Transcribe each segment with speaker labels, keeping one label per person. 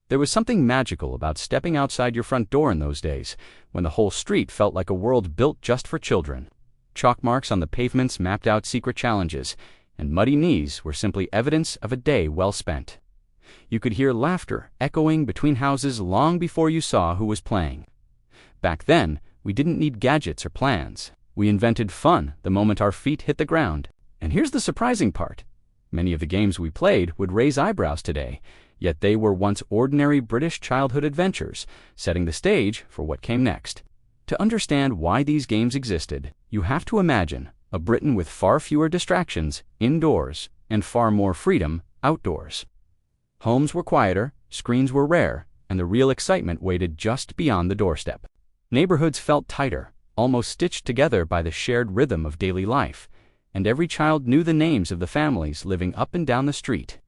Speaker 1: There was something magical about stepping outside your front door in those days, when the whole street felt like a world built just for children. Chalk marks on the pavements mapped out secret challenges, and muddy knees were simply evidence of a day well spent. You could hear laughter echoing between houses long before you saw who was playing. Back then, we didn't need gadgets or plans. We invented fun the moment our feet hit the ground. And here's the surprising part. Many of the games we played would raise eyebrows today, yet they were once ordinary British childhood adventures, setting the stage for what came next. To understand why these games existed, you have to imagine a Britain with far fewer distractions indoors and far more freedom outdoors. Homes were quieter, screens were rare, and the real excitement waited just beyond the doorstep. Neighborhoods felt tighter, almost stitched together by the shared rhythm of daily life, and every child knew the names of the families living up and down the street.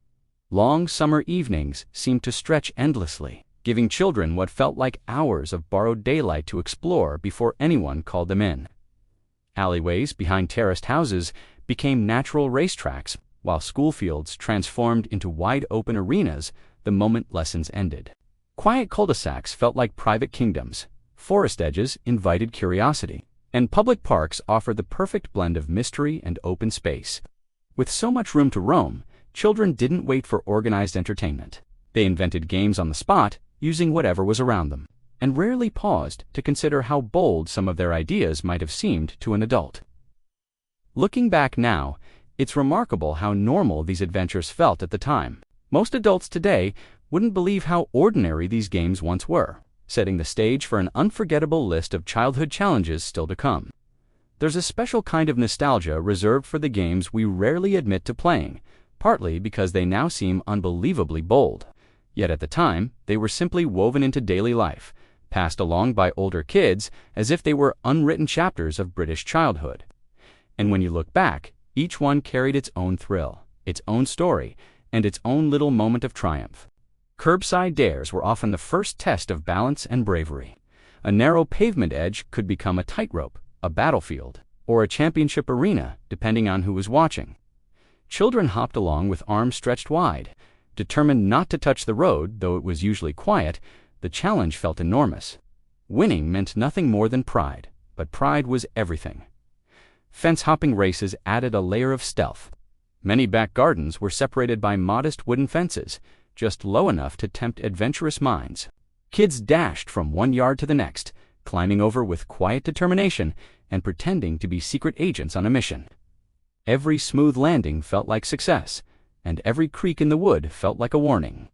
Speaker 1: Long summer evenings seemed to stretch endlessly, giving children what felt like hours of borrowed daylight to explore before anyone called them in. Alleyways behind terraced houses became natural racetracks, while school fields transformed into wide-open arenas the moment lessons ended. Quiet cul-de-sacs felt like private kingdoms, forest edges invited curiosity, and public parks offered the perfect blend of mystery and open space. With so much room to roam, children didn't wait for organized entertainment. They invented games on the spot, using whatever was around them, and rarely paused to consider how bold some of their ideas might have seemed to an adult. Looking back now, it's remarkable how normal these adventures felt at the time. Most adults today wouldn't believe how ordinary these games once were, setting the stage for an unforgettable list of childhood challenges still to come. There's a special kind of nostalgia reserved for the games we rarely admit to playing, partly because they now seem unbelievably bold. Yet at the time, they were simply woven into daily life, passed along by older kids as if they were unwritten chapters of British childhood. And when you look back, each one carried its own thrill, its own story, and its own little moment of triumph. Curbside dares were often the first test of balance and bravery. A narrow pavement edge could become a tightrope, a battlefield, or a championship arena, depending on who was watching. Children hopped along with arms stretched wide. Determined not to touch the road, though it was usually quiet, the challenge felt enormous. Winning meant nothing more than pride, but pride was everything. Fence-hopping races added a layer of stealth. Many back gardens were separated by modest wooden fences, just low enough to tempt adventurous minds. Kids dashed from one yard to the next, climbing over with quiet determination and pretending to be secret agents on a mission. Every smooth landing felt like success, and every creak in the wood felt like a warning.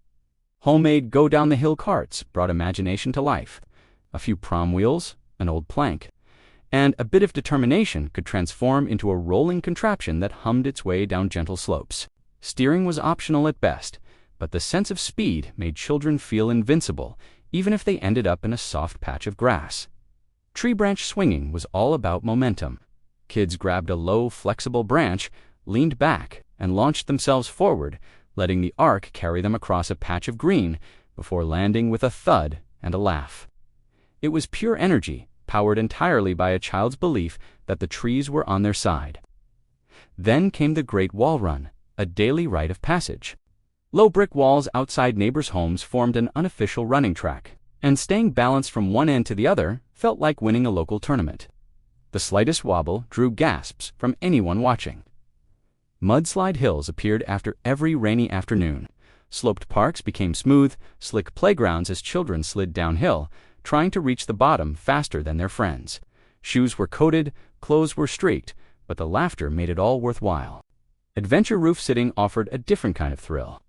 Speaker 1: Homemade go-down-the-hill carts brought imagination to life. A few prom wheels, an old plank, and a bit of determination could transform into a rolling contraption that hummed its way down gentle slopes. Steering was optional at best, but the sense of speed made children feel invincible, even if they ended up in a soft patch of grass. Tree branch swinging was all about momentum. Kids grabbed a low, flexible branch, leaned back, and launched themselves forward, letting the arc carry them across a patch of green before landing with a thud and a laugh. It was pure energy, powered entirely by a child's belief that the trees were on their side. Then came the Great Wall Run, a daily rite of passage. Low brick walls outside neighbors' homes formed an unofficial running track, and staying balanced from one end to the other felt like winning a local tournament. The slightest wobble drew gasps from anyone watching. Mudslide hills appeared after every rainy afternoon. Sloped parks became smooth, slick playgrounds as children slid downhill, trying to reach the bottom faster than their friends. Shoes were coated, clothes were streaked, but the laughter made it all worthwhile. Adventure roof sitting offered a different kind of thrill.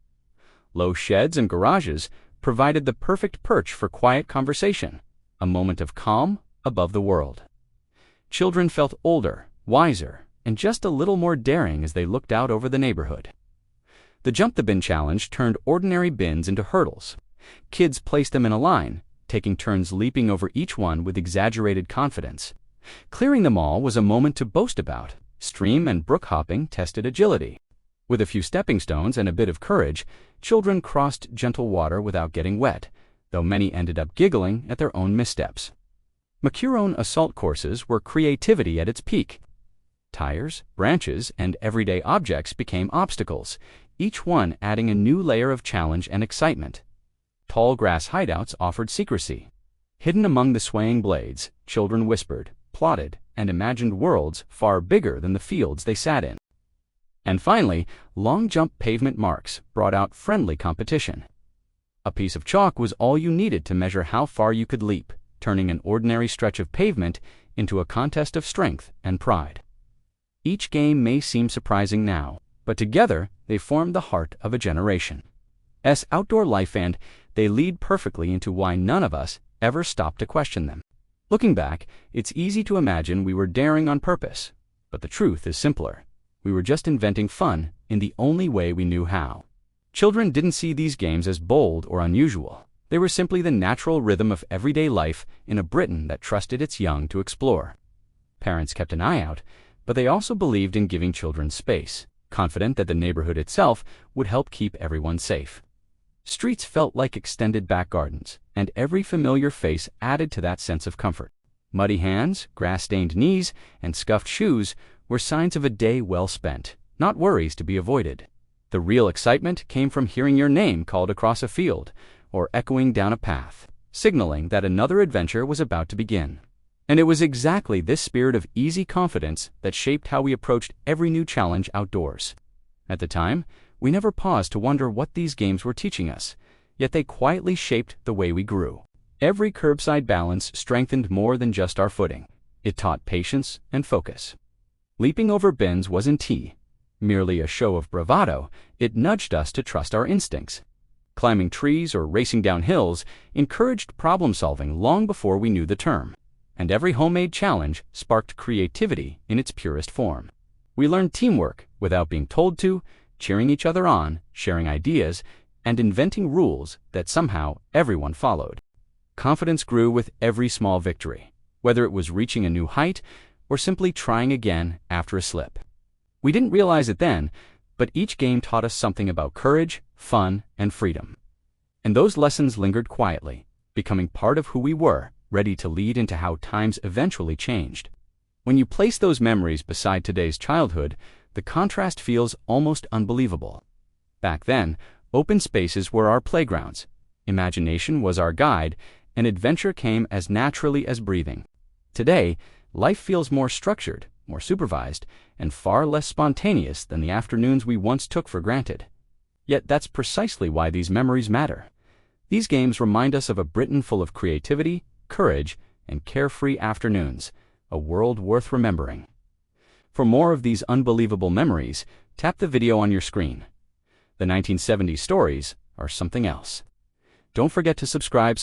Speaker 1: Low sheds and garages provided the perfect perch for quiet conversation, a moment of calm above the world. Children felt older, wiser, and just a little more daring as they looked out over the neighborhood. The Jump the Bin challenge turned ordinary bins into hurdles. Kids placed them in a line, taking turns leaping over each one with exaggerated confidence. Clearing them all was a moment to boast about. Stream and brook hopping tested agility. With a few stepping stones and a bit of courage, children crossed gentle water without getting wet, though many ended up giggling at their own missteps. Macurone assault courses were creativity at its peak. Tires, branches, and everyday objects became obstacles, each one adding a new layer of challenge and excitement. tall grass hideouts offered secrecy. Hidden among the swaying blades, children whispered, plotted, and imagined worlds far bigger than the fields they sat in. And finally, long-jump pavement marks brought out friendly competition. A piece of chalk was all you needed to measure how far you could leap, turning an ordinary stretch of pavement into a contest of strength and pride. Each game may seem surprising now, but together they formed the heart of a generation. Outdoor life, and they lead perfectly into why none of us ever stopped to question them. Looking back, it's easy to imagine we were daring on purpose, but the truth is simpler. We were just inventing fun in the only way we knew how. Children didn't see these games as bold or unusual. They were simply the natural rhythm of everyday life in a Britain that trusted its young to explore. Parents kept an eye out, but they also believed in giving children space, confident that the neighborhood itself would help keep everyone safe. Streets felt like extended back gardens, and every familiar face added to that sense of comfort. Muddy hands, grass-stained knees, and scuffed shoes were signs of a day well spent, not worries to be avoided. The real excitement came from hearing your name called across a field, or echoing down a path, signaling that another adventure was about to begin. And it was exactly this spirit of easy confidence that shaped how we approached every new challenge outdoors. At the time, we never paused to wonder what these games were teaching us, yet they quietly shaped the way we grew. Every curbside balance strengthened more than just our footing. It taught patience and focus. Leaping over bins wasn't merely a show of bravado. It nudged us to trust our instincts. Climbing trees or racing down hills encouraged problem-solving long before we knew the term. And every homemade challenge sparked creativity in its purest form. We learned teamwork without being told to, cheering each other on, sharing ideas, and inventing rules that somehow everyone followed. Confidence grew with every small victory, whether it was reaching a new height or simply trying again after a slip. We didn't realize it then, but each game taught us something about courage, fun, and freedom. And those lessons lingered quietly, becoming part of who we were, ready to lead into how times eventually changed. When you place those memories beside today's childhood, the contrast feels almost unbelievable. Back then, open spaces were our playgrounds, imagination was our guide, and adventure came as naturally as breathing. Today, life feels more structured, more supervised, and far less spontaneous than the afternoons we once took for granted. Yet that's precisely why these memories matter. These games remind us of a Britain full of creativity, courage, and carefree afternoons, a world worth remembering. For more of these unbelievable memories, tap the video on your screen. The 1970s stories are something else. Don't forget to subscribe.